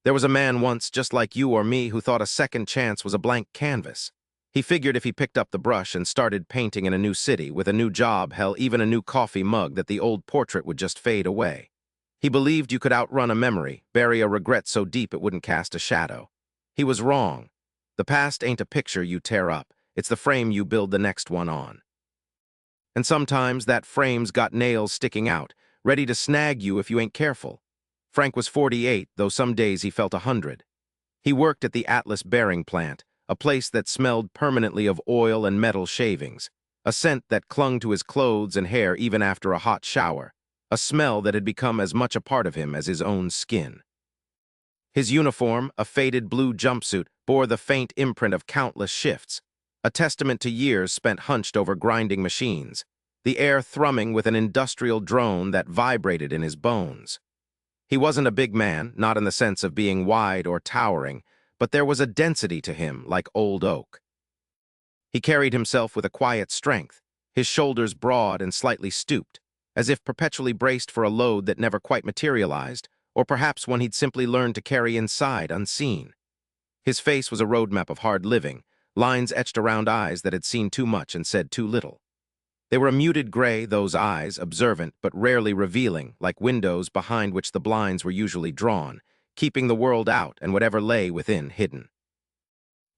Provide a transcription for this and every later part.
There was a man once just like you or me who thought a second chance was a blank canvas. He figured if he picked up the brush and started painting in a new city, with a new job, hell, even a new coffee mug, that the old portrait would just fade away. He believed you could outrun a memory, bury a regret so deep it wouldn't cast a shadow. He was wrong. The past ain't a picture you tear up, it's the frame you build the next one on. And sometimes that frame's got nails sticking out, ready to snag you if you ain't careful. Frank was 48, though some days he felt 100. He worked at the Atlas bearing plant, a place that smelled permanently of oil and metal shavings, a scent that clung to his clothes and hair even after a hot shower, a smell that had become as much a part of him as his own skin. His uniform, a faded blue jumpsuit, bore the faint imprint of countless shifts, a testament to years spent hunched over grinding machines, the air thrumming with an industrial drone that vibrated in his bones. He wasn't a big man, not in the sense of being wide or towering, but there was a density to him like old oak. He carried himself with a quiet strength, his shoulders broad and slightly stooped, as if perpetually braced for a load that never quite materialized, or perhaps one he'd simply learned to carry inside unseen. His face was a roadmap of hard living, lines etched around eyes that had seen too much and said too little. They were a muted gray, those eyes, observant but rarely revealing, like windows behind which the blinds were usually drawn, keeping the world out and whatever lay within hidden.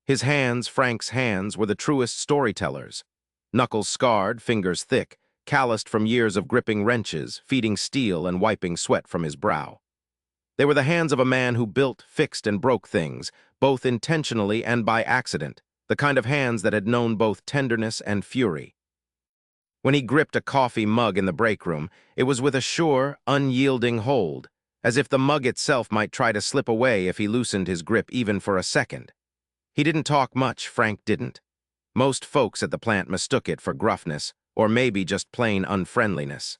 His hands, Frank's hands, were the truest storytellers. Knuckles scarred, fingers thick, calloused from years of gripping wrenches, feeding steel and wiping sweat from his brow. They were the hands of a man who built, fixed, and broke things, both intentionally and by accident, the kind of hands that had known both tenderness and fury. When he gripped a coffee mug in the break room, it was with a sure, unyielding hold, as if the mug itself might try to slip away if he loosened his grip even for a second. He didn't talk much, Frank didn't. Most folks at the plant mistook it for gruffness, or maybe just plain unfriendliness.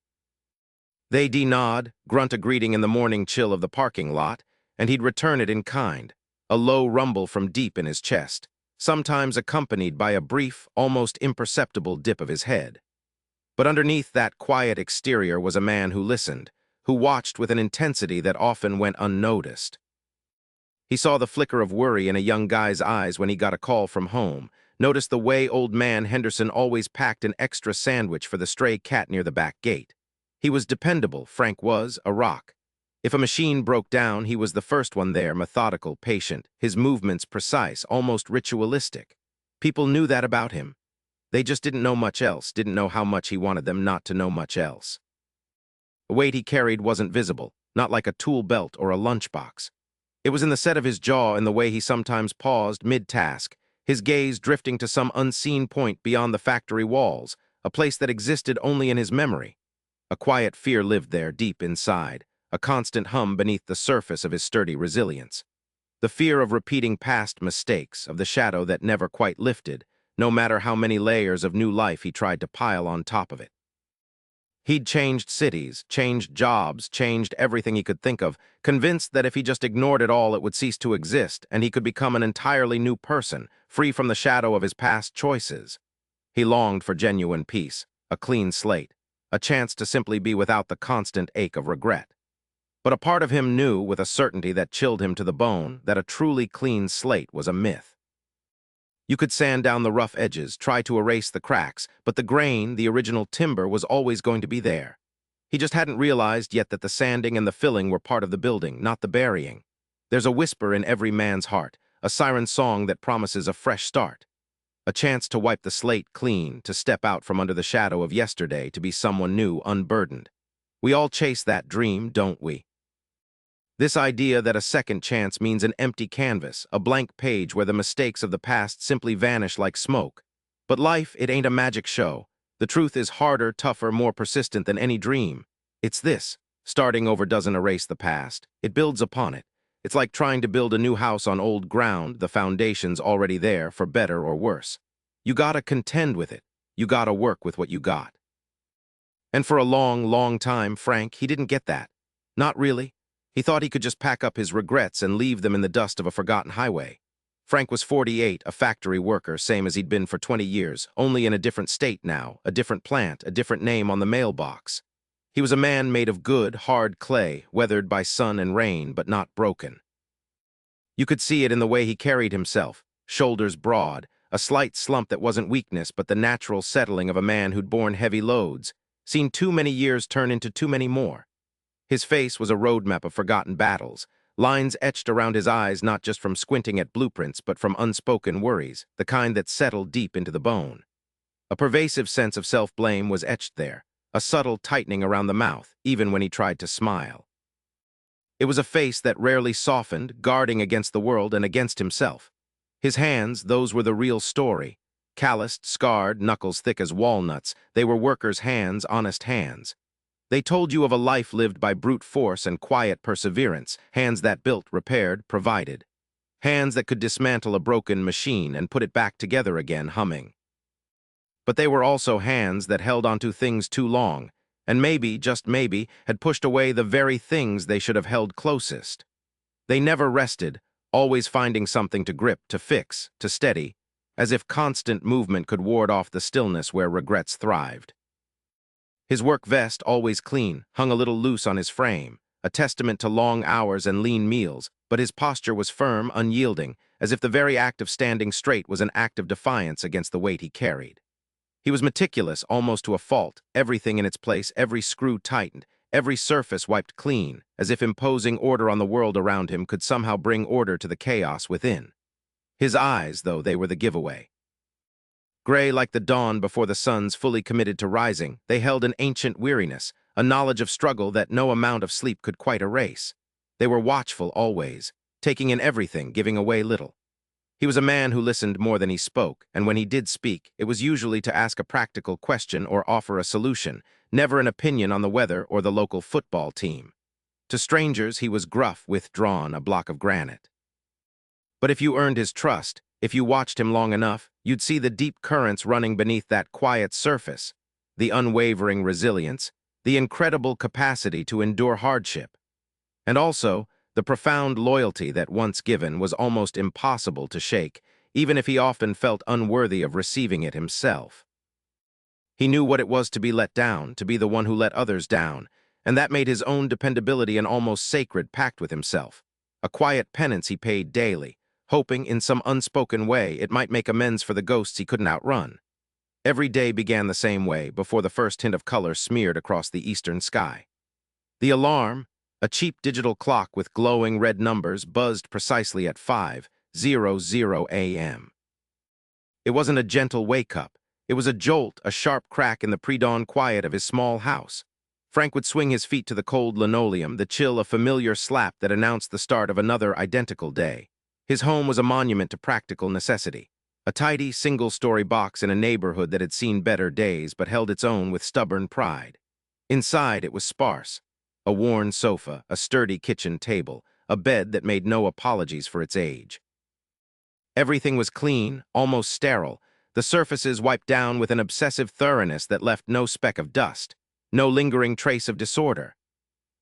They'd nod, grunt a greeting in the morning chill of the parking lot, and he'd return it in kind, a low rumble from deep in his chest, sometimes accompanied by a brief, almost imperceptible dip of his head. But underneath that quiet exterior was a man who listened, who watched with an intensity that often went unnoticed. He saw the flicker of worry in a young guy's eyes when he got a call from home, noticed the way old man Henderson always packed an extra sandwich for the stray cat near the back gate. He was dependable, Frank was, a rock. If a machine broke down, he was the first one there, methodical, patient, his movements precise, almost ritualistic. People knew that about him. They just didn't know much else, didn't know how much he wanted them not to know much else. The weight he carried wasn't visible, not like a tool belt or a lunchbox. It was in the set of his jaw and the way he sometimes paused mid-task, his gaze drifting to some unseen point beyond the factory walls, a place that existed only in his memory. A quiet fear lived there deep inside, a constant hum beneath the surface of his sturdy resilience. The fear of repeating past mistakes, of the shadow that never quite lifted, no matter how many layers of new life he tried to pile on top of it. He'd changed cities, changed jobs, changed everything he could think of, convinced that if he just ignored it all, it would cease to exist, and he could become an entirely new person, free from the shadow of his past choices. He longed for genuine peace, a clean slate, a chance to simply be without the constant ache of regret. But a part of him knew, with a certainty that chilled him to the bone, that a truly clean slate was a myth. You could sand down the rough edges, try to erase the cracks, but the grain, the original timber, was always going to be there. He just hadn't realized yet that the sanding and the filling were part of the building, not the burying. There's a whisper in every man's heart, a siren song that promises a fresh start. A chance to wipe the slate clean, to step out from under the shadow of yesterday, to be someone new, unburdened. We all chase that dream, don't we? This idea that a second chance means an empty canvas, a blank page where the mistakes of the past simply vanish like smoke. But life, it ain't a magic show. The truth is harder, tougher, more persistent than any dream. It's this: starting over doesn't erase the past. It builds upon it. It's like trying to build a new house on old ground, the foundation's already there, for better or worse. You gotta contend with it. You gotta work with what you got. And for a long, long time, Frank, he didn't get that. Not really. He thought he could just pack up his regrets and leave them in the dust of a forgotten highway. Frank was 48, a factory worker, same as he'd been for 20 years, only in a different state now, a different plant, a different name on the mailbox. He was a man made of good, hard clay, weathered by sun and rain, but not broken. You could see it in the way he carried himself, shoulders broad, a slight slump that wasn't weakness but the natural settling of a man who'd borne heavy loads, seen too many years turn into too many more. His face was a roadmap of forgotten battles, lines etched around his eyes not just from squinting at blueprints but from unspoken worries, the kind that settled deep into the bone. A pervasive sense of self-blame was etched there, a subtle tightening around the mouth, even when he tried to smile. It was a face that rarely softened, guarding against the world and against himself. His hands, those were the real story. Calloused, scarred, knuckles thick as walnuts, they were workers' hands, honest hands. They told you of a life lived by brute force and quiet perseverance, hands that built, repaired, provided. Hands that could dismantle a broken machine and put it back together again, humming. But they were also hands that held onto things too long, and maybe, just maybe, had pushed away the very things they should have held closest. They never rested, always finding something to grip, to fix, to steady, as if constant movement could ward off the stillness where regrets thrived. His work vest, always clean, hung a little loose on his frame, a testament to long hours and lean meals, but his posture was firm, unyielding, as if the very act of standing straight was an act of defiance against the weight he carried. He was meticulous, almost to a fault, everything in its place, every screw tightened, every surface wiped clean, as if imposing order on the world around him could somehow bring order to the chaos within. His eyes, though, they were the giveaway. Gray like the dawn before the sun's fully committed to rising, they held an ancient weariness, a knowledge of struggle that no amount of sleep could quite erase. They were watchful always, taking in everything, giving away little. He was a man who listened more than he spoke, and when he did speak, it was usually to ask a practical question or offer a solution, never an opinion on the weather or the local football team. To strangers, he was gruff, withdrawn, a block of granite. But if you earned his trust, if you watched him long enough, you'd see the deep currents running beneath that quiet surface, the unwavering resilience, the incredible capacity to endure hardship. And also, the profound loyalty that, once given, was almost impossible to shake, even if he often felt unworthy of receiving it himself. He knew what it was to be let down, to be the one who let others down, and that made his own dependability an almost sacred pact with himself, a quiet penance he paid daily, hoping in some unspoken way it might make amends for the ghosts he couldn't outrun. Every day began the same way, before the first hint of color smeared across the eastern sky. The alarm, a cheap digital clock with glowing red numbers, buzzed precisely at 5:00 a.m. It wasn't a gentle wake-up. It was a jolt, a sharp crack in the pre-dawn quiet of his small house. Frank would swing his feet to the cold linoleum, the chill a familiar slap that announced the start of another identical day. His home was a monument to practical necessity. A tidy, single-story box in a neighborhood that had seen better days but held its own with stubborn pride. Inside, it was sparse. A worn sofa, a sturdy kitchen table, a bed that made no apologies for its age. Everything was clean, almost sterile, the surfaces wiped down with an obsessive thoroughness that left no speck of dust, no lingering trace of disorder.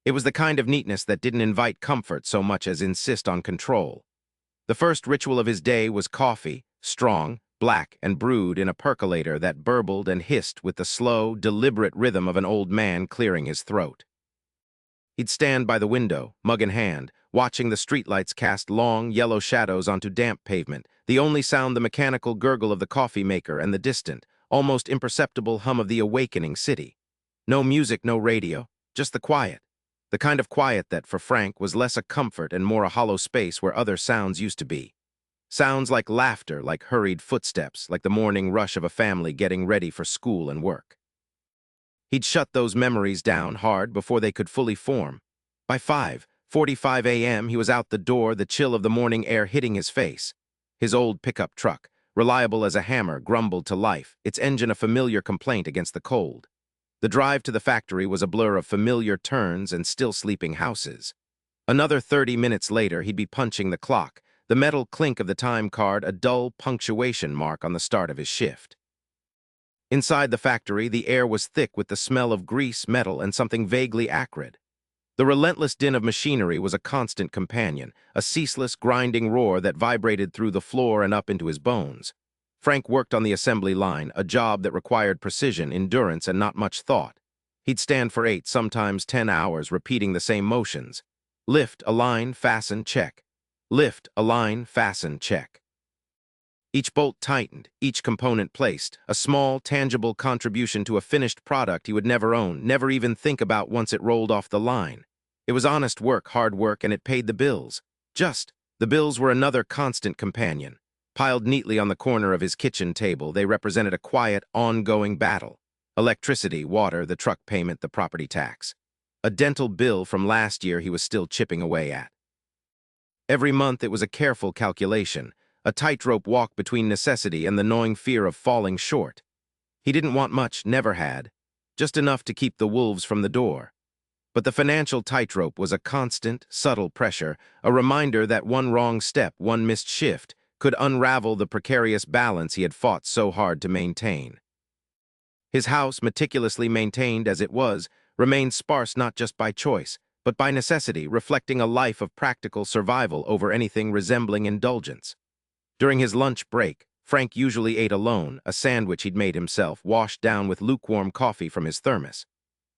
It was the kind of neatness that didn't invite comfort so much as insist on control. The first ritual of his day was coffee, strong, black, and brewed in a percolator that burbled and hissed with the slow, deliberate rhythm of an old man clearing his throat. He'd stand by the window, mug in hand, watching the streetlights cast long, yellow shadows onto damp pavement, the only sound the mechanical gurgle of the coffee maker and the distant, almost imperceptible hum of the awakening city. No music, no radio, just the quiet. The kind of quiet that, for Frank, was less a comfort and more a hollow space where other sounds used to be. Sounds like laughter, like hurried footsteps, like the morning rush of a family getting ready for school and work. He'd shut those memories down hard before they could fully form. By 5:45 a.m., he was out the door, the chill of the morning air hitting his face. His old pickup truck, reliable as a hammer, grumbled to life, its engine a familiar complaint against the cold. The drive to the factory was a blur of familiar turns and still sleeping houses. Another 30 minutes later, he'd be punching the clock, the metal clink of the time card a dull punctuation mark on the start of his shift. Inside the factory, the air was thick with the smell of grease, metal, and something vaguely acrid. The relentless din of machinery was a constant companion, a ceaseless, grinding roar that vibrated through the floor and up into his bones. Frank worked on the assembly line, a job that required precision, endurance, and not much thought. He'd stand for 8, sometimes 10 hours, repeating the same motions. Lift, align, fasten, check. Lift, align, fasten, check. Each bolt tightened, each component placed, a small, tangible contribution to a finished product he would never own, never even think about once it rolled off the line. It was honest work, hard work, and it paid the bills. The bills were another constant companion. Piled neatly on the corner of his kitchen table, they represented a quiet, ongoing battle. Electricity, water, the truck payment, the property tax. A dental bill from last year he was still chipping away at. Every month it was a careful calculation, a tightrope walk between necessity and the gnawing fear of falling short. He didn't want much, never had, just enough to keep the wolves from the door. But the financial tightrope was a constant, subtle pressure, a reminder that one wrong step, one missed shift, could unravel the precarious balance he had fought so hard to maintain. His house, meticulously maintained as it was, remained sparse not just by choice, but by necessity, reflecting a life of practical survival over anything resembling indulgence. During his lunch break, Frank usually ate alone, a sandwich he'd made himself, washed down with lukewarm coffee from his thermos.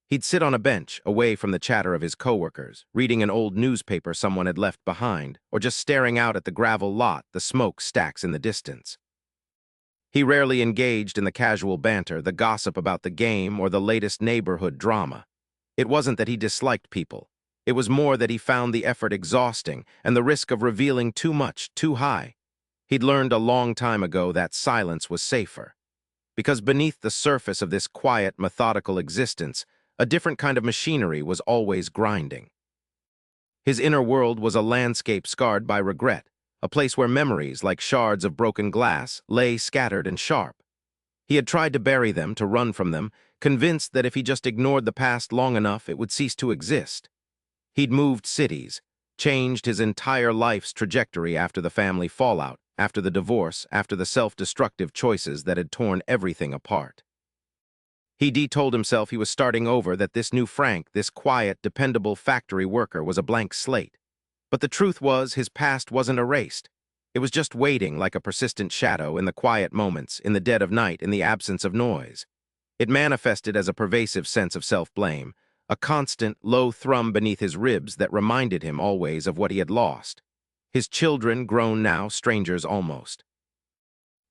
He'd sit on a bench, away from the chatter of his coworkers, reading an old newspaper someone had left behind, or just staring out at the gravel lot, the smoke stacks in the distance. He rarely engaged in the casual banter, the gossip about the game, or the latest neighborhood drama. It wasn't that he disliked people. It was more that he found the effort exhausting and the risk of revealing too much, too high. He'd learned a long time ago that silence was safer. Because beneath the surface of this quiet, methodical existence, a different kind of machinery was always grinding. His inner world was a landscape scarred by regret, a place where memories, like shards of broken glass, lay scattered and sharp. He had tried to bury them, to run from them, convinced that if he just ignored the past long enough, it would cease to exist. He'd moved cities, changed his entire life's trajectory after the family fallout, after the divorce, after the self-destructive choices that had torn everything apart. He told himself he was starting over, that this new Frank, this quiet, dependable factory worker, was a blank slate. But the truth was, his past wasn't erased. It was just waiting like a persistent shadow in the quiet moments, in the dead of night, in the absence of noise. It manifested as a pervasive sense of self-blame, a constant, low thrum beneath his ribs that reminded him always of what he had lost. His children, grown now, strangers almost.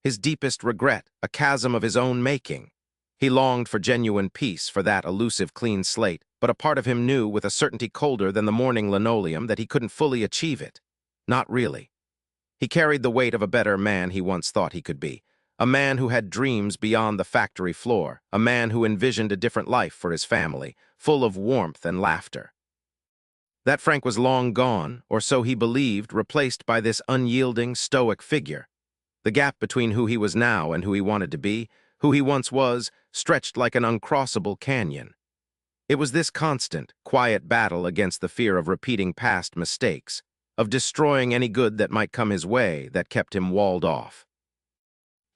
His deepest regret, a chasm of his own making. He longed for genuine peace, for that elusive clean slate, but a part of him knew, with a certainty colder than the morning linoleum, that he couldn't fully achieve it. Not really. He carried the weight of a better man he once thought he could be, a man who had dreams beyond the factory floor, a man who envisioned a different life for his family, full of warmth and laughter. That Frank was long gone, or so he believed, replaced by this unyielding, stoic figure. The gap between who he was now and who he wanted to be, who he once was, stretched like an uncrossable canyon. It was this constant, quiet battle against the fear of repeating past mistakes, of destroying any good that might come his way, that kept him walled off.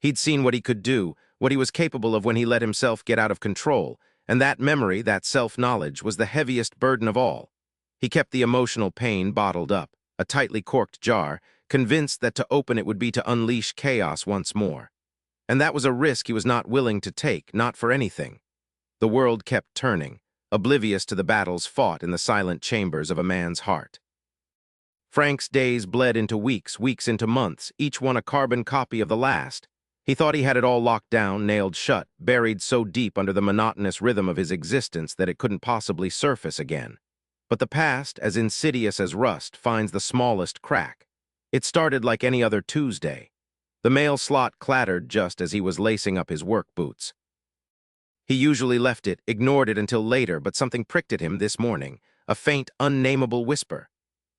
He'd seen what he could do, what he was capable of when he let himself get out of control, and that memory, that self-knowledge, was the heaviest burden of all. He kept the emotional pain bottled up, a tightly corked jar, convinced that to open it would be to unleash chaos once more. And that was a risk he was not willing to take, not for anything. The world kept turning, oblivious to the battles fought in the silent chambers of a man's heart. Frank's days bled into weeks, weeks into months, each one a carbon copy of the last. He thought he had it all locked down, nailed shut, buried so deep under the monotonous rhythm of his existence that it couldn't possibly surface again. But the past, as insidious as rust, finds the smallest crack. It started like any other Tuesday. The mail slot clattered just as he was lacing up his work boots. He usually left it, ignored it until later, but something pricked at him this morning, a faint, unnameable whisper.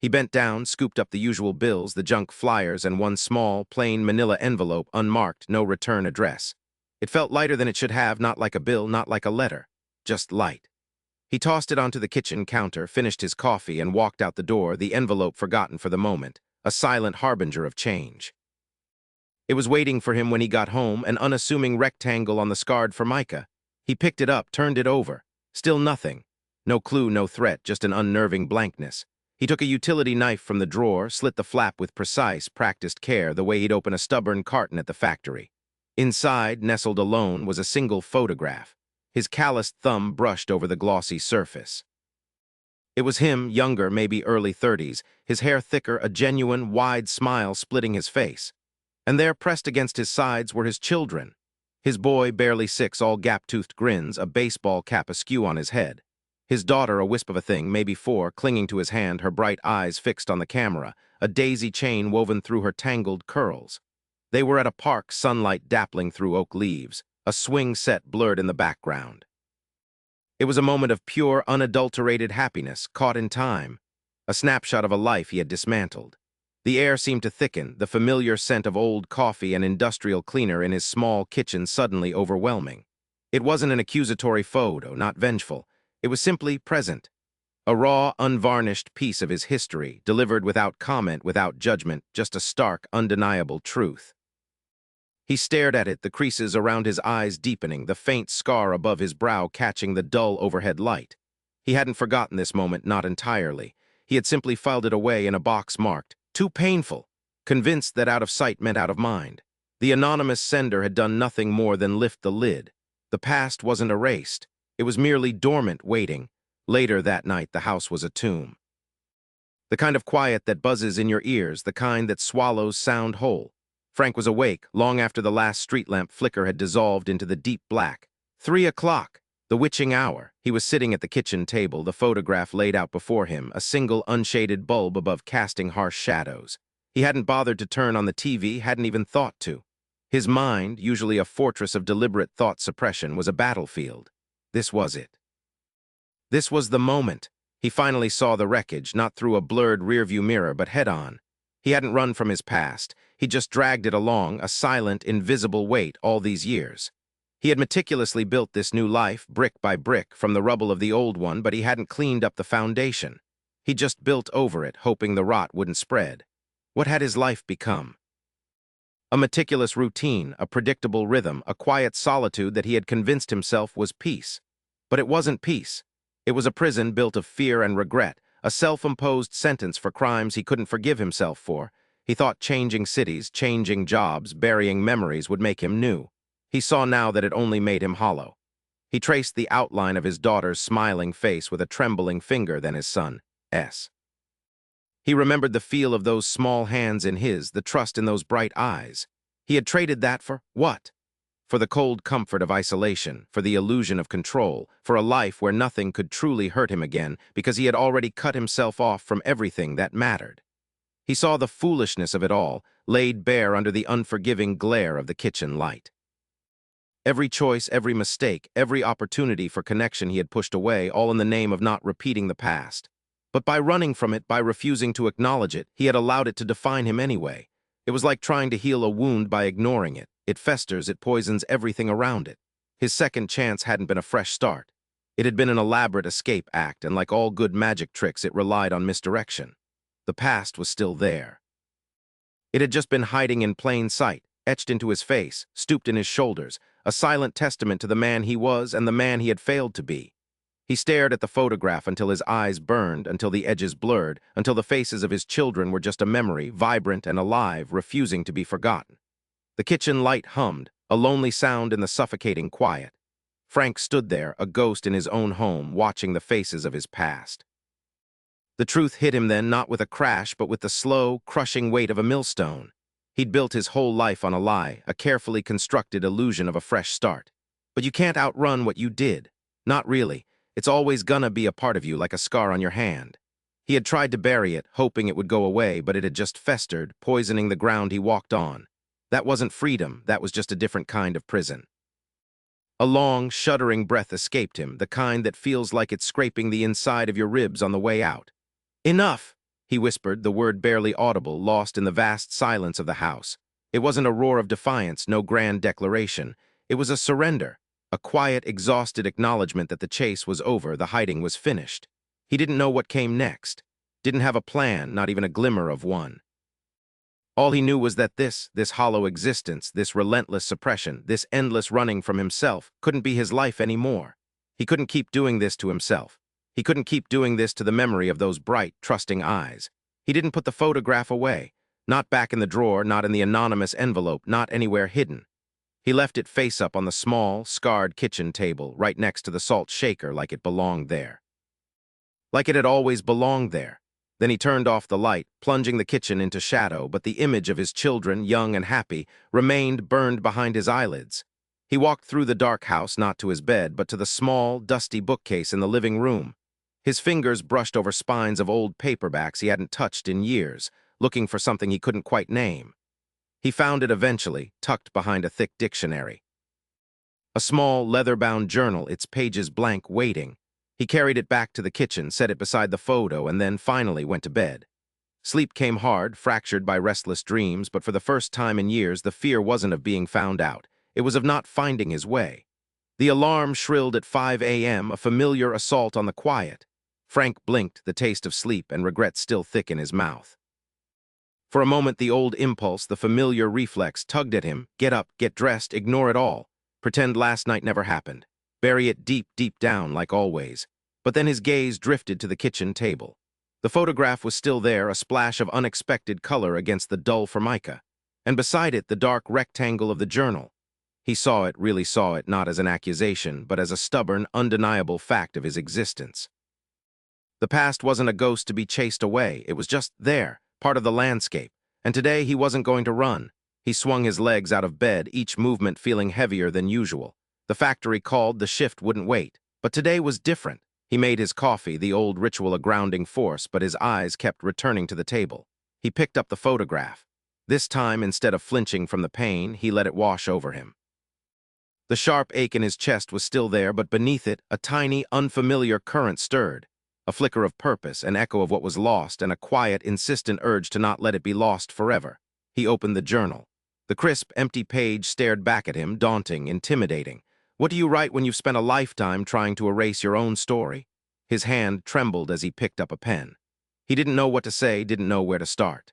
He bent down, scooped up the usual bills, the junk flyers, and one small, plain manila envelope, unmarked, no return address. It felt lighter than it should have, not like a bill, not like a letter, just light. He tossed it onto the kitchen counter, finished his coffee, and walked out the door, the envelope forgotten for the moment, a silent harbinger of change. It was waiting for him when he got home, an unassuming rectangle on the scarred formica. He picked it up, turned it over. Still nothing. No clue, no threat, just an unnerving blankness. He took a utility knife from the drawer, slit the flap with precise, practiced care, the way he'd open a stubborn carton at the factory. Inside, nestled alone, was a single photograph. His calloused thumb brushed over the glossy surface. It was him, younger, maybe early 30s, his hair thicker, a genuine, wide smile splitting his face. And there, pressed against his sides, were his children. His boy, barely 6, all gap-toothed grins, a baseball cap askew on his head. His daughter, a wisp of a thing, maybe 4, clinging to his hand, her bright eyes fixed on the camera, a daisy chain woven through her tangled curls. They were at a park, sunlight dappling through oak leaves, a swing set blurred in the background. It was a moment of pure, unadulterated happiness, caught in time, a snapshot of a life he had dismantled. The air seemed to thicken, the familiar scent of old coffee and industrial cleaner in his small kitchen suddenly overwhelming. It wasn't an accusatory photo, not vengeful. It was simply present. A raw, unvarnished piece of his history, delivered without comment, without judgment, just a stark, undeniable truth. He stared at it, the creases around his eyes deepening, the faint scar above his brow catching the dull overhead light. He hadn't forgotten this moment, not entirely. He had simply filed it away in a box marked, "Too painful," convinced that out of sight meant out of mind. The anonymous sender had done nothing more than lift the lid. The past wasn't erased. It was merely dormant, waiting. Later that night, the house was a tomb. The kind of quiet that buzzes in your ears, the kind that swallows sound whole. Frank was awake long after the last street lamp flicker had dissolved into the deep black. 3 o'clock, the witching hour. He was sitting at the kitchen table, the photograph laid out before him, a single unshaded bulb above casting harsh shadows. He hadn't bothered to turn on the TV, hadn't even thought to. His mind, usually a fortress of deliberate thought suppression, was a battlefield. This was it. This was the moment. He finally saw the wreckage, not through a blurred rearview mirror, but head-on. He hadn't run from his past. He just dragged it along, a silent, invisible weight, all these years. He had meticulously built this new life, brick by brick, from the rubble of the old one, but he hadn't cleaned up the foundation. He just built over it, hoping the rot wouldn't spread. What had his life become? A meticulous routine, a predictable rhythm, a quiet solitude that he had convinced himself was peace. But it wasn't peace. It was a prison built of fear and regret, a self-imposed sentence for crimes he couldn't forgive himself for. He thought changing cities, changing jobs, burying memories would make him new. He saw now that it only made him hollow. He traced the outline of his daughter's smiling face with a trembling finger, then his son's. He remembered the feel of those small hands in his, the trust in those bright eyes. He had traded that for what? For the cold comfort of isolation, for the illusion of control, for a life where nothing could truly hurt him again because he had already cut himself off from everything that mattered. He saw the foolishness of it all, laid bare under the unforgiving glare of the kitchen light. Every choice, every mistake, every opportunity for connection he had pushed away, all in the name of not repeating the past. But by running from it, by refusing to acknowledge it, he had allowed it to define him anyway. It was like trying to heal a wound by ignoring it. It festers, it poisons everything around it. His second chance hadn't been a fresh start. It had been an elaborate escape act, and like all good magic tricks, it relied on misdirection. The past was still there. It had just been hiding in plain sight, etched into his face, stooped in his shoulders, a silent testament to the man he was and the man he had failed to be. He stared at the photograph until his eyes burned, until the edges blurred, until the faces of his children were just a memory, vibrant and alive, refusing to be forgotten. The kitchen light hummed, a lonely sound in the suffocating quiet. Frank stood there, a ghost in his own home, watching the faces of his past. The truth hit him then, not with a crash, but with the slow, crushing weight of a millstone. He'd built his whole life on a lie, a carefully constructed illusion of a fresh start. But you can't outrun what you did. Not really. It's always gonna be a part of you, like a scar on your hand. He had tried to bury it, hoping it would go away, but it had just festered, poisoning the ground he walked on. That wasn't freedom, that was just a different kind of prison. A long, shuddering breath escaped him, the kind that feels like it's scraping the inside of your ribs on the way out. "Enough!" he whispered, the word barely audible, lost in the vast silence of the house. It wasn't a roar of defiance, no grand declaration. It was a surrender, a quiet, exhausted acknowledgement that the chase was over, the hiding was finished. He didn't know what came next. Didn't have a plan, not even a glimmer of one. All he knew was that this hollow existence, this relentless suppression, this endless running from himself, couldn't be his life anymore. He couldn't keep doing this to himself. He couldn't keep doing this to the memory of those bright, trusting eyes. He didn't put the photograph away. Not back in the drawer, not in the anonymous envelope, not anywhere hidden. He left it face up on the small, scarred kitchen table, right next to the salt shaker, like it belonged there. like it had always belonged there. Then he turned off the light, plunging the kitchen into shadow, but the image of his children, young and happy, remained burned behind his eyelids. He walked through the dark house, not to his bed, but to the small, dusty bookcase in the living room. His fingers brushed over spines of old paperbacks he hadn't touched in years, looking for something he couldn't quite name. He found it eventually, tucked behind a thick dictionary. A small, leather-bound journal, its pages blank, waiting. He carried it back to the kitchen, set it beside the photo, and then finally went to bed. Sleep came hard, fractured by restless dreams, but for the first time in years, the fear wasn't of being found out. It was of not finding his way. The alarm shrilled at 5 a.m., a familiar assault on the quiet. Frank blinked, the taste of sleep and regret still thick in his mouth. For a moment, the old impulse, the familiar reflex, tugged at him. Get up, get dressed, ignore it all. Pretend last night never happened. Bury it deep, deep down, like always. But then his gaze drifted to the kitchen table. The photograph was still there, a splash of unexpected color against the dull formica. And beside it, the dark rectangle of the journal. He saw it, really saw it, not as an accusation, but as a stubborn, undeniable fact of his existence. The past wasn't a ghost to be chased away. It was just there, part of the landscape. And today he wasn't going to run. He swung his legs out of bed, each movement feeling heavier than usual. The factory called, the shift wouldn't wait. But today was different. He made his coffee, the old ritual a grounding force, but his eyes kept returning to the table. He picked up the photograph. This time, instead of flinching from the pain, he let it wash over him. The sharp ache in his chest was still there, but beneath it, a tiny, unfamiliar current stirred. A flicker of purpose, an echo of what was lost, and a quiet, insistent urge to not let it be lost forever. He opened the journal. The crisp, empty page stared back at him, daunting, intimidating. What do you write when you've spent a lifetime trying to erase your own story? His hand trembled as he picked up a pen. He didn't know what to say, didn't know where to start.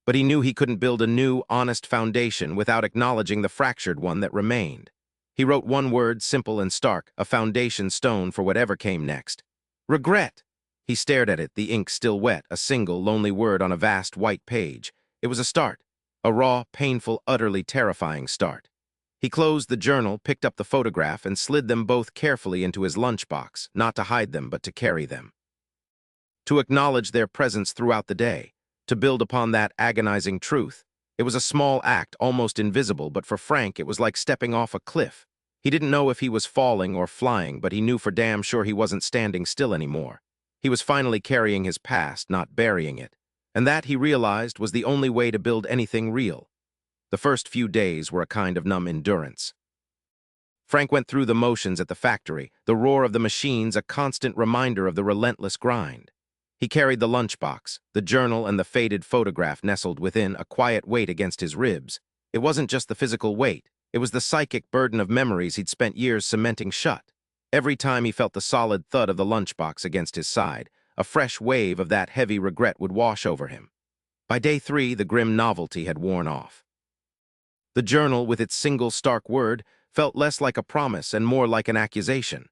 But he knew he couldn't build a new, honest foundation without acknowledging the fractured one that remained. He wrote one word, simple and stark, a foundation stone for whatever came next. Regret. He stared at it, the ink still wet, a single, lonely word on a vast white page. It was a start. A raw, painful, utterly terrifying start. He closed the journal, picked up the photograph, and slid them both carefully into his lunchbox, not to hide them, but to carry them. To acknowledge their presence throughout the day, to build upon that agonizing truth. It was a small act, almost invisible, but for Frank it was like stepping off a cliff. He didn't know if he was falling or flying, but he knew for damn sure he wasn't standing still anymore. He was finally carrying his past, not burying it. And that, he realized, was the only way to build anything real. The first few days were a kind of numb endurance. Frank went through the motions at the factory, the roar of the machines a constant reminder of the relentless grind. He carried the lunchbox, the journal and the faded photograph nestled within, a quiet weight against his ribs. It wasn't just the physical weight, it was the psychic burden of memories he'd spent years cementing shut. Every time he felt the solid thud of the lunchbox against his side, a fresh wave of that heavy regret would wash over him. By day 3, the grim novelty had worn off. The journal, with its single stark word, felt less like a promise and more like an accusation.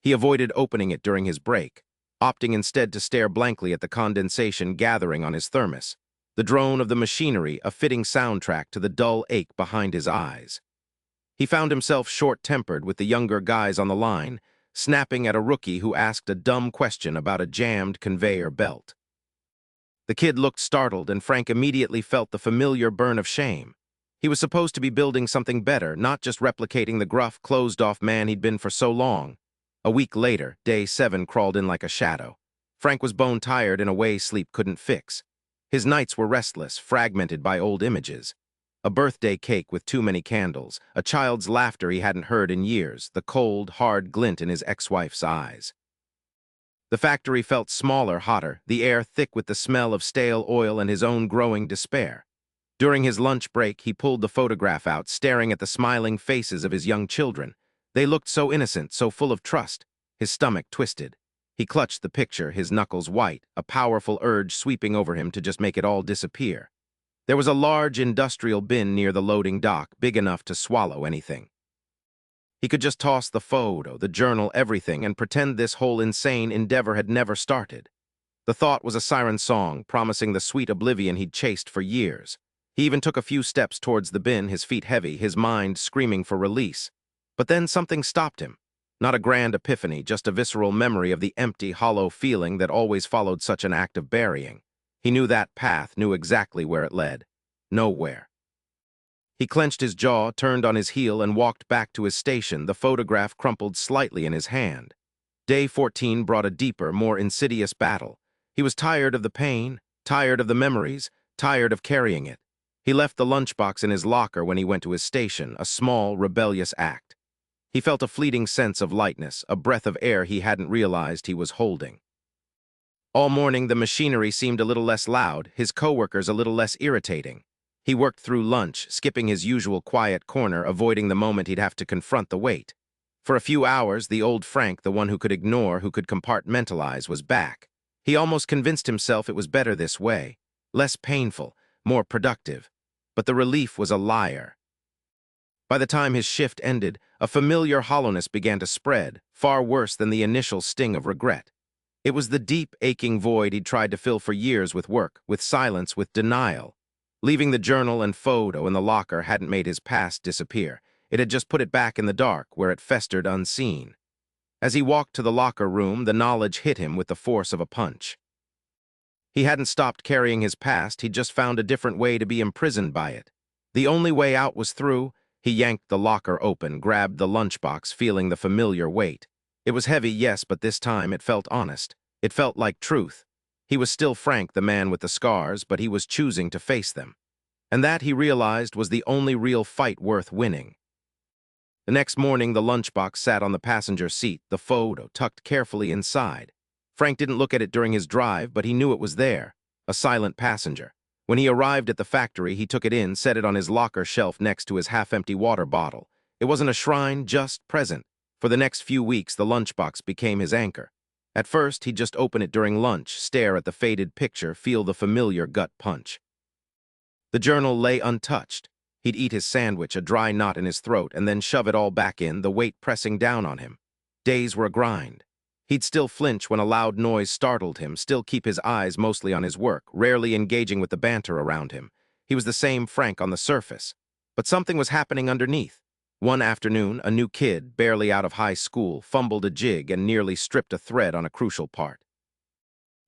He avoided opening it during his break, opting instead to stare blankly at the condensation gathering on his thermos, the drone of the machinery a fitting soundtrack to the dull ache behind his eyes. He found himself short-tempered with the younger guys on the line, snapping at a rookie who asked a dumb question about a jammed conveyor belt. The kid looked startled, and Frank immediately felt the familiar burn of shame. He was supposed to be building something better, not just replicating the gruff, closed-off man he'd been for so long. A week later, day 7 crawled in like a shadow. Frank was bone-tired in a way sleep couldn't fix. His nights were restless, fragmented by old images. A birthday cake with too many candles, a child's laughter he hadn't heard in years, the cold, hard glint in his ex-wife's eyes. The factory felt smaller, hotter, the air thick with the smell of stale oil and his own growing despair. During his lunch break, he pulled the photograph out, staring at the smiling faces of his young children. They looked so innocent, so full of trust. His stomach twisted. He clutched the picture, his knuckles white, a powerful urge sweeping over him to just make it all disappear. There was a large industrial bin near the loading dock, big enough to swallow anything. He could just toss the photo, the journal, everything, and pretend this whole insane endeavor had never started. The thought was a siren song, promising the sweet oblivion he'd chased for years. He even took a few steps towards the bin, his feet heavy, his mind screaming for release. But then something stopped him. Not a grand epiphany, just a visceral memory of the empty, hollow feeling that always followed such an act of burying. He knew that path, knew exactly where it led. Nowhere. He clenched his jaw, turned on his heel, and walked back to his station, the photograph crumpled slightly in his hand. Day 14 brought a deeper, more insidious battle. He was tired of the pain, tired of the memories, tired of carrying it. He left the lunchbox in his locker when he went to his station, a small, rebellious act. He felt a fleeting sense of lightness, a breath of air he hadn't realized he was holding. All morning, the machinery seemed a little less loud, his coworkers a little less irritating. He worked through lunch, skipping his usual quiet corner, avoiding the moment he'd have to confront the weight. For a few hours, the old Frank, the one who could ignore, who could compartmentalize, was back. He almost convinced himself it was better this way, less painful, more productive. But the relief was a liar. By the time his shift ended, a familiar hollowness began to spread, far worse than the initial sting of regret. It was the deep, aching void he'd tried to fill for years with work, with silence, with denial. Leaving the journal and photo in the locker hadn't made his past disappear. It had just put it back in the dark, where it festered unseen. As he walked to the locker room, the knowledge hit him with the force of a punch. He hadn't stopped carrying his past, he'd just found a different way to be imprisoned by it. The only way out was through. He yanked the locker open, grabbed the lunchbox, feeling the familiar weight. It was heavy, yes, but this time it felt honest. It felt like truth. He was still Frank, the man with the scars, but he was choosing to face them. And that, he realized, was the only real fight worth winning. The next morning, the lunchbox sat on the passenger seat, the photo tucked carefully inside. Frank didn't look at it during his drive, but he knew it was there, a silent passenger. When he arrived at the factory, he took it in, set it on his locker shelf next to his half-empty water bottle. It wasn't a shrine, just present. For the next few weeks, the lunchbox became his anchor. At first, he'd just open it during lunch, stare at the faded picture, feel the familiar gut punch. The journal lay untouched. He'd eat his sandwich, a dry knot in his throat, and then shove it all back in, the weight pressing down on him. Days were a grind. He'd still flinch when a loud noise startled him, still keep his eyes mostly on his work, rarely engaging with the banter around him. He was the same Frank on the surface. But something was happening underneath. One afternoon, a new kid, barely out of high school, fumbled a jig and nearly stripped a thread on a crucial part.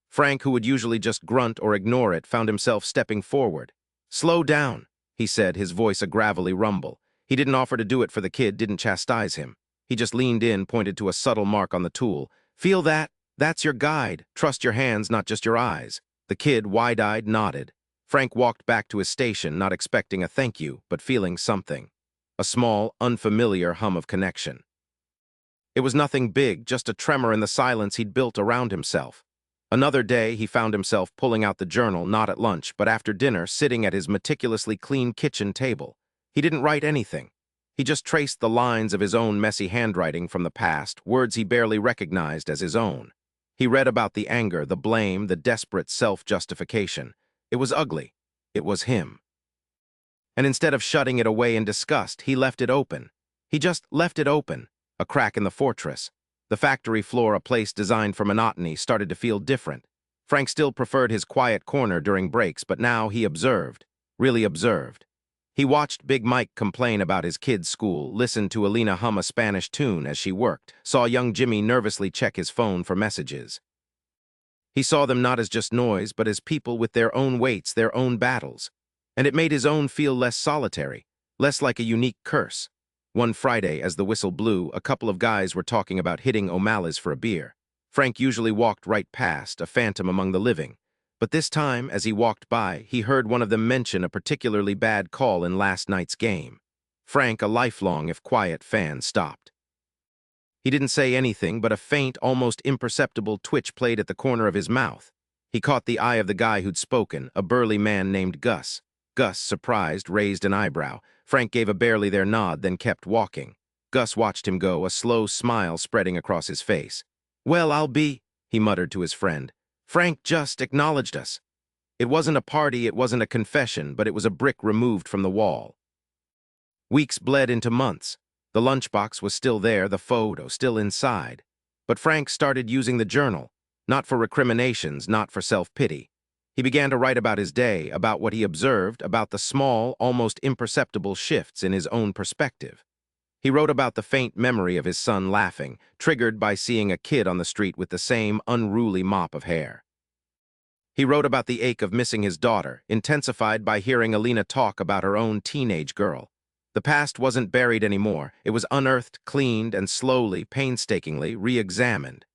Frank, who would usually just grunt or ignore it, found himself stepping forward. "Slow down," he said, his voice a gravelly rumble. He didn't offer to do it for the kid, didn't chastise him. He just leaned in, pointed to a subtle mark on the tool. "Feel that? That's your guide. Trust your hands, not just your eyes." The kid, wide-eyed, nodded. Frank walked back to his station, not expecting a thank you, but feeling something. A small, unfamiliar hum of connection. It was nothing big, just a tremor in the silence he'd built around himself. Another day, he found himself pulling out the journal, not at lunch, but after dinner, sitting at his meticulously clean kitchen table. He didn't write anything. He just traced the lines of his own messy handwriting from the past, words he barely recognized as his own. He read about the anger, the blame, the desperate self-justification. It was ugly. It was him. And instead of shutting it away in disgust, he left it open. He just left it open, a crack in the fortress. The factory floor, a place designed for monotony, started to feel different. Frank still preferred his quiet corner during breaks, but now he observed, really observed. He watched Big Mike complain about his kids' school, listened to Alina hum a Spanish tune as she worked, saw young Jimmy nervously check his phone for messages. He saw them not as just noise, but as people with their own weights, their own battles. And it made his own feel less solitary, less like a unique curse. One Friday, as the whistle blew, a couple of guys were talking about hitting O'Malley's for a beer. Frank usually walked right past, a phantom among the living. But this time, as he walked by, he heard one of them mention a particularly bad call in last night's game. Frank, a lifelong, if quiet, fan, stopped. He didn't say anything, but a faint, almost imperceptible twitch played at the corner of his mouth. He caught the eye of the guy who'd spoken, a burly man named Gus. Gus, surprised, raised an eyebrow. Frank gave a barely there nod, then kept walking. Gus watched him go, a slow smile spreading across his face. "Well, I'll be," he muttered to his friend. "Frank just acknowledged us." It wasn't a party, it wasn't a confession, but it was a brick removed from the wall. Weeks bled into months. The lunchbox was still there, the photo still inside. But Frank started using the journal, not for recriminations, not for self-pity. He began to write about his day, about what he observed, about the small, almost imperceptible shifts in his own perspective. He wrote about the faint memory of his son laughing, triggered by seeing a kid on the street with the same unruly mop of hair. He wrote about the ache of missing his daughter, intensified by hearing Alina talk about her own teenage girl. The past wasn't buried anymore. It was unearthed, cleaned, and slowly, painstakingly re-examined.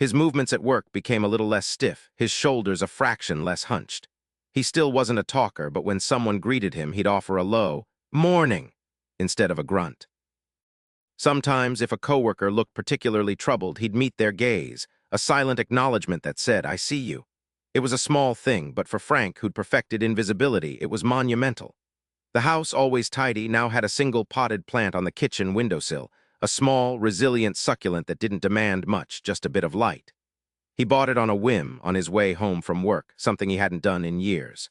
His movements at work became a little less stiff, his shoulders a fraction less hunched. He still wasn't a talker, but when someone greeted him, he'd offer a low, "Morning," instead of a grunt. Sometimes, if a coworker looked particularly troubled, he'd meet their gaze, a silent acknowledgement that said, "I see you." It was a small thing, but for Frank, who'd perfected invisibility, it was monumental. The house, always tidy, now had a single potted plant on the kitchen windowsill, a small, resilient succulent that didn't demand much, just a bit of light. He bought it on a whim on his way home from work, something he hadn't done in years.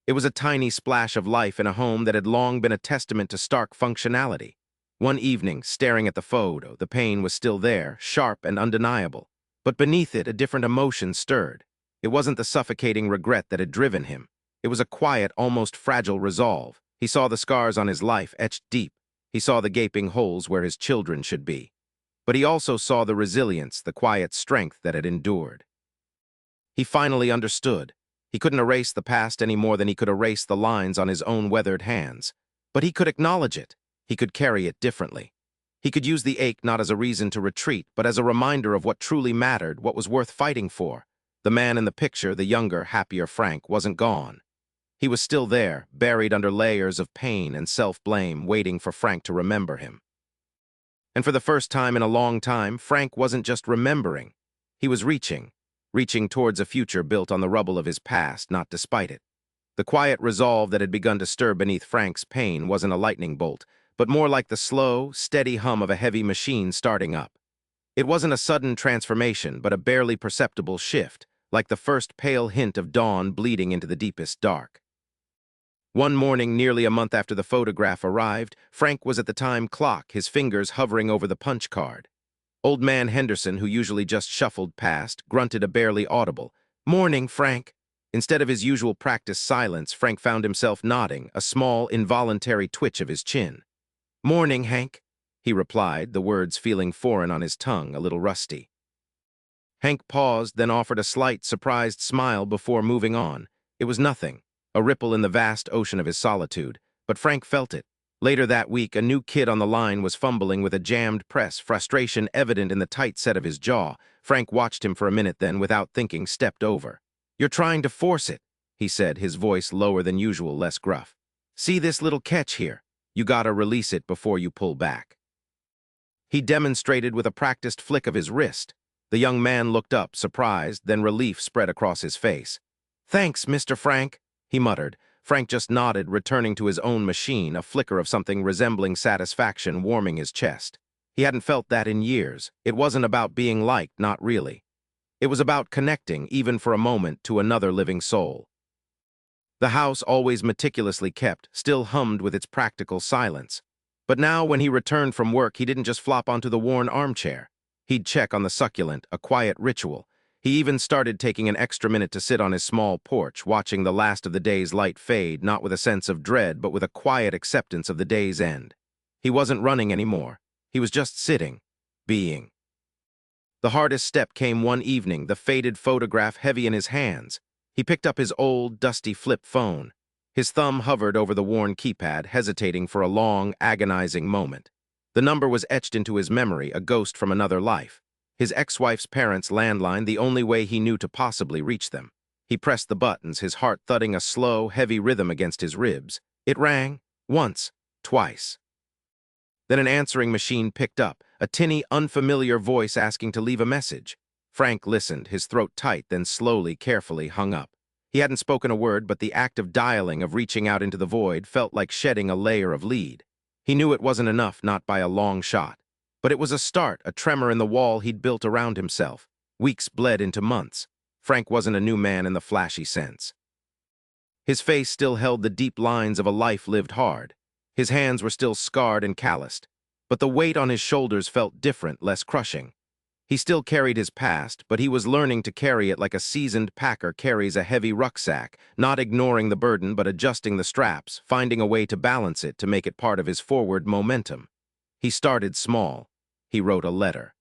It was a tiny splash of life in a home that had long been a testament to stark functionality. One evening, staring at the photo, the pain was still there, sharp and undeniable. But beneath it, a different emotion stirred. It wasn't the suffocating regret that had driven him. It was a quiet, almost fragile resolve. He saw the scars on his life etched deep. He saw the gaping holes where his children should be. But he also saw the resilience, the quiet strength that had endured. He finally understood. He couldn't erase the past any more than he could erase the lines on his own weathered hands. But he could acknowledge it. He could carry it differently. He could use the ache not as a reason to retreat, but as a reminder of what truly mattered, what was worth fighting for. The man in the picture, the younger, happier Frank, wasn't gone. He was still there, buried under layers of pain and self-blame, waiting for Frank to remember him. And for the first time in a long time, Frank wasn't just remembering. He was reaching towards a future built on the rubble of his past, not despite it. The quiet resolve that had begun to stir beneath Frank's pain wasn't a lightning bolt, but more like the slow, steady hum of a heavy machine starting up. It wasn't a sudden transformation, but a barely perceptible shift, like the first pale hint of dawn bleeding into the deepest dark. One morning, nearly a month after the photograph arrived, Frank was at the time clock, his fingers hovering over the punch card. Old man Henderson, who usually just shuffled past, grunted a barely audible, "Morning, Frank." Instead of his usual practiced silence, Frank found himself nodding, a small, involuntary twitch of his chin. "Morning, Hank," he replied, the words feeling foreign on his tongue, a little rusty. Hank paused, then offered a slight, surprised smile before moving on. It was nothing, a ripple in the vast ocean of his solitude, but Frank felt it. Later that week, a new kid on the line was fumbling with a jammed press, frustration evident in the tight set of his jaw. Frank watched him for a minute, then, without thinking, stepped over. "You're trying to force it," he said, his voice lower than usual, less gruff. "See this little catch here? You gotta release it before you pull back." He demonstrated with a practiced flick of his wrist. The young man looked up, surprised, then relief spread across his face. "Thanks, Mr. Frank," he muttered. Frank just nodded, returning to his own machine, a flicker of something resembling satisfaction warming his chest. He hadn't felt that in years. It wasn't about being liked, not really. It was about connecting, even for a moment, to another living soul. The house, always meticulously kept, still hummed with its practical silence. But now, when he returned from work, he didn't just flop onto the worn armchair. He'd check on the succulent, a quiet ritual. He even started taking an extra minute to sit on his small porch, watching the last of the day's light fade, not with a sense of dread, but with a quiet acceptance of the day's end. He wasn't running anymore. He was just sitting, being. The hardest step came one evening, the faded photograph heavy in his hands. He picked up his old, dusty flip phone. His thumb hovered over the worn keypad, hesitating for a long, agonizing moment. The number was etched into his memory, a ghost from another life. His ex-wife's parents' landline, the only way he knew to possibly reach them. He pressed the buttons, his heart thudding a slow, heavy rhythm against his ribs. It rang, once, twice. Then an answering machine picked up, a tinny, unfamiliar voice asking to leave a message. Frank listened, his throat tight, then slowly, carefully hung up. He hadn't spoken a word, but the act of dialing, of reaching out into the void, felt like shedding a layer of lead. He knew it wasn't enough, not by a long shot. But it was a start, a tremor in the wall he'd built around himself. Weeks bled into months. Frank wasn't a new man in the flashy sense. His face still held the deep lines of a life lived hard. His hands were still scarred and calloused. But the weight on his shoulders felt different, less crushing. He still carried his past, but he was learning to carry it like a seasoned packer carries a heavy rucksack, not ignoring the burden but adjusting the straps, finding a way to balance it to make it part of his forward momentum. He started small. He wrote a letter.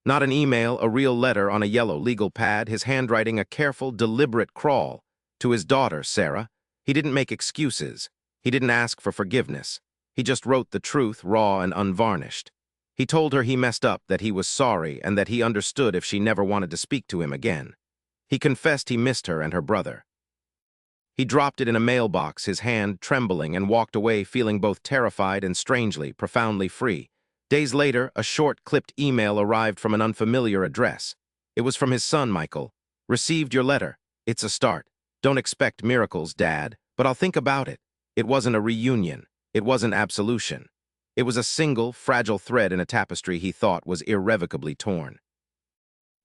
Not an email, a real letter on a yellow legal pad, his handwriting a careful, deliberate crawl. To his daughter, Sarah. He didn't make excuses. He didn't ask for forgiveness. He just wrote the truth, raw and unvarnished. He told her he messed up, that he was sorry, and that he understood if she never wanted to speak to him again. He confessed he missed her and her brother. He dropped it in a mailbox, his hand trembling, and walked away feeling both terrified and strangely, profoundly free. Days later, a short, clipped email arrived from an unfamiliar address. It was from his son, Michael. "Received your letter. It's a start. Don't expect miracles, Dad, but I'll think about it." It wasn't a reunion. It wasn't absolution. It was a single, fragile thread in a tapestry he thought was irrevocably torn.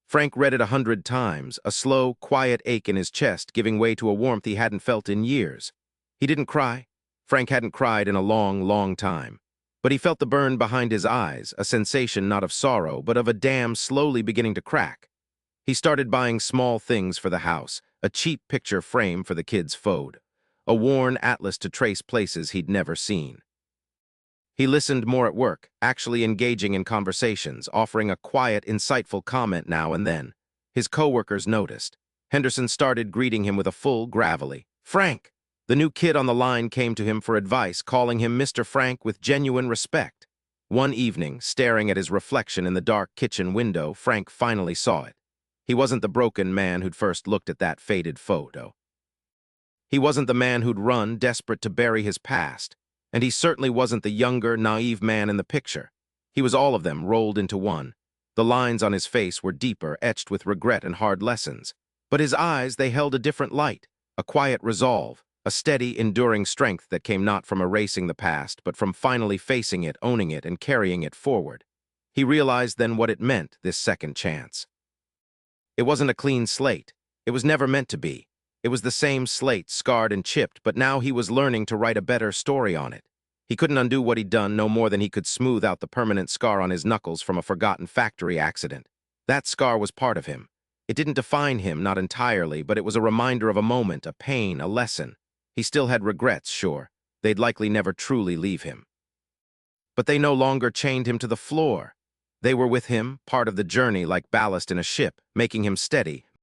Frank read it 100 times, a slow, quiet ache in his chest giving way to a warmth he hadn't felt in years. He didn't cry. Frank hadn't cried in a long, long time. But he felt the burn behind his eyes, a sensation not of sorrow, but of a dam slowly beginning to crack. He started buying small things for the house, a cheap picture frame for the kids' phone, a worn atlas to trace places he'd never seen. He listened more at work, actually engaging in conversations, offering a quiet, insightful comment now and then. His coworkers noticed. Henderson started greeting him with a full, gravelly, "Frank!" The new kid on the line came to him for advice, calling him Mr. Frank with genuine respect. One evening, staring at his reflection in the dark kitchen window, Frank finally saw it. He wasn't the broken man who'd first looked at that faded photo. He wasn't the man who'd run, desperate to bury his past. And he certainly wasn't the younger, naive man in the picture. He was all of them rolled into one. The lines on his face were deeper, etched with regret and hard lessons. But his eyes, they held a different light, a quiet resolve, a steady, enduring strength that came not from erasing the past, but from finally facing it, owning it, and carrying it forward. He realized then what it meant, this second chance. It wasn't a clean slate. It was never meant to be. It was the same slate, scarred and chipped, but now he was learning to write a better story on it. He couldn't undo what he'd done no more than he could smooth out the permanent scar on his knuckles from a forgotten factory accident. That scar was part of him. It didn't define him, not entirely, but it was a reminder of a moment, a pain, a lesson. He still had regrets, sure. They'd likely never truly leave him. But they no longer chained him to the floor. They were with him, part of the journey like ballast in a ship, making him steady,